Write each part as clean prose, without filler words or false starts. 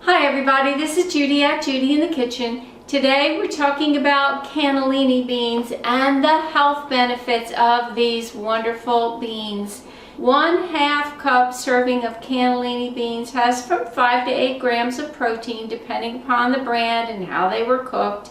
Hi everybody, this is Judy at Judy in the Kitchen. Today we're talking about cannellini beans and the health benefits of these wonderful beans. 1/2 cup serving of cannellini beans has from 5 to 8 grams of protein depending upon the brand and how they were cooked.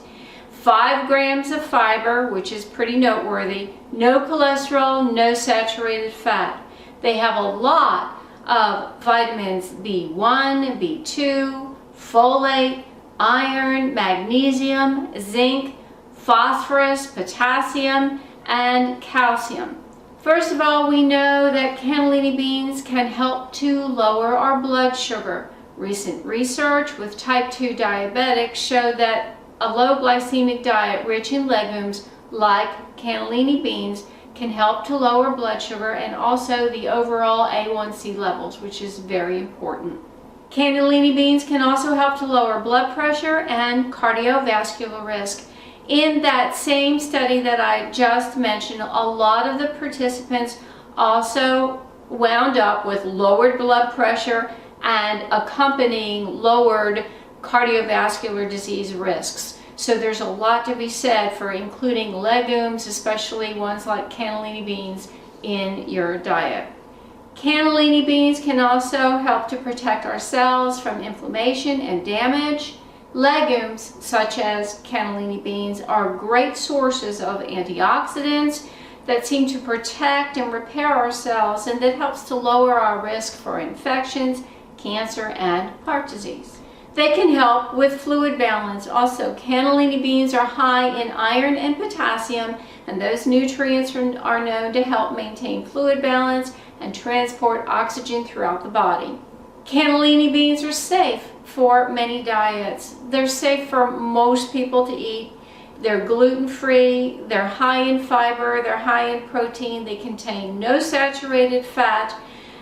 5 grams of fiber, which is pretty noteworthy. No cholesterol, no saturated fat. They have a lot of vitamins B1, B2, folate, iron, magnesium, zinc, phosphorus, potassium, and calcium. First of all, we know that cannellini beans can help to lower our blood sugar. Recent research with type 2 diabetics showed that a low glycemic diet rich in legumes like cannellini beans can help to lower blood sugar and also the overall A1C levels, which is very important. Cannellini beans can also help to lower blood pressure and cardiovascular risk. In that same study that I just mentioned, a lot of the participants also wound up with lowered blood pressure and accompanying lowered cardiovascular disease risks. So there's a lot to be said for including legumes, especially ones like cannellini beans, in your diet. Cannellini beans can also help to protect our cells from inflammation and damage. Legumes, such as cannellini beans, are great sources of antioxidants that seem to protect and repair our cells, and that helps to lower our risk for infections, cancer, and heart disease. They can help with fluid balance. Also, cannellini beans are high in iron and potassium, and those nutrients are known to help maintain fluid balance and transport oxygen throughout the body. Cannellini beans are safe for many diets. They're safe for most people to eat. They're gluten-free, they're high in fiber, they're high in protein, they contain no saturated fat,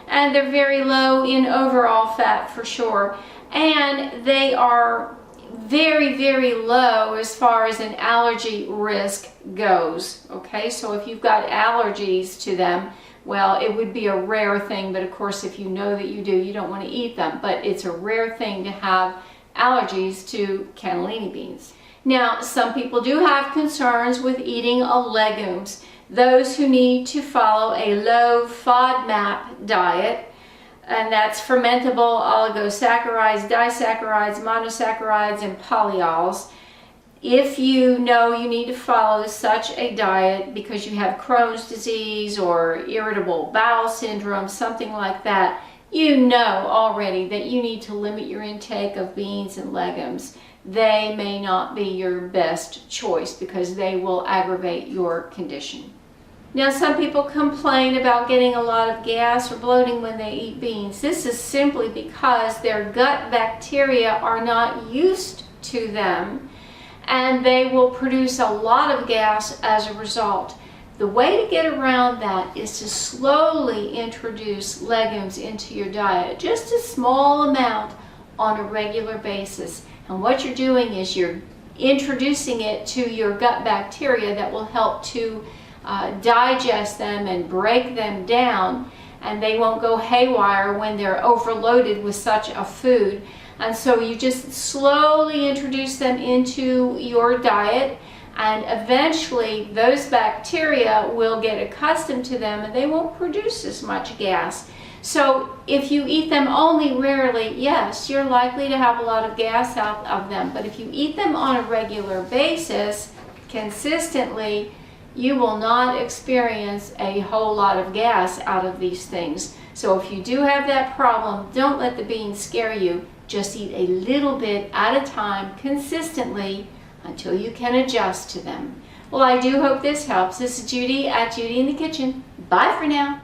and they're very low in overall fat for sure. And they are very, very low as far as an allergy risk goes. Okay, so if you've got allergies to them, well, it would be a rare thing, but of course if you know that you do, you don't want to eat them. But it's a rare thing to have allergies to cannellini beans. Now, some people do have concerns with eating legumes. Those who need to follow a low FODMAP diet, and that's fermentable oligosaccharides, disaccharides, monosaccharides, and polyols. If you know you need to follow such a diet because you have Crohn's disease or irritable bowel syndrome, something like that, you know already that you need to limit your intake of beans and legumes. They may not be your best choice because they will aggravate your condition. Now, some people complain about getting a lot of gas or bloating when they eat beans. This is simply because their gut bacteria are not used to them, and they will produce a lot of gas as a result. The way to get around that is to slowly introduce legumes into your diet, just a small amount on a regular basis. And what you're doing is you're introducing it to your gut bacteria that will help to digest them and break them down, and they won't go haywire when they're overloaded with such a food. And so you just slowly introduce them into your diet, and eventually those bacteria will get accustomed to them and they won't produce as much gas. So if you eat them only rarely, yes, you're likely to have a lot of gas out of them. But if you eat them on a regular basis, consistently, you will not experience a whole lot of gas out of these things. So if you do have that problem, don't let the beans scare you. Just eat a little bit at a time consistently until you can adjust to them. Well, I do hope this helps. This is Judy at Judy in the Kitchen. Bye for now.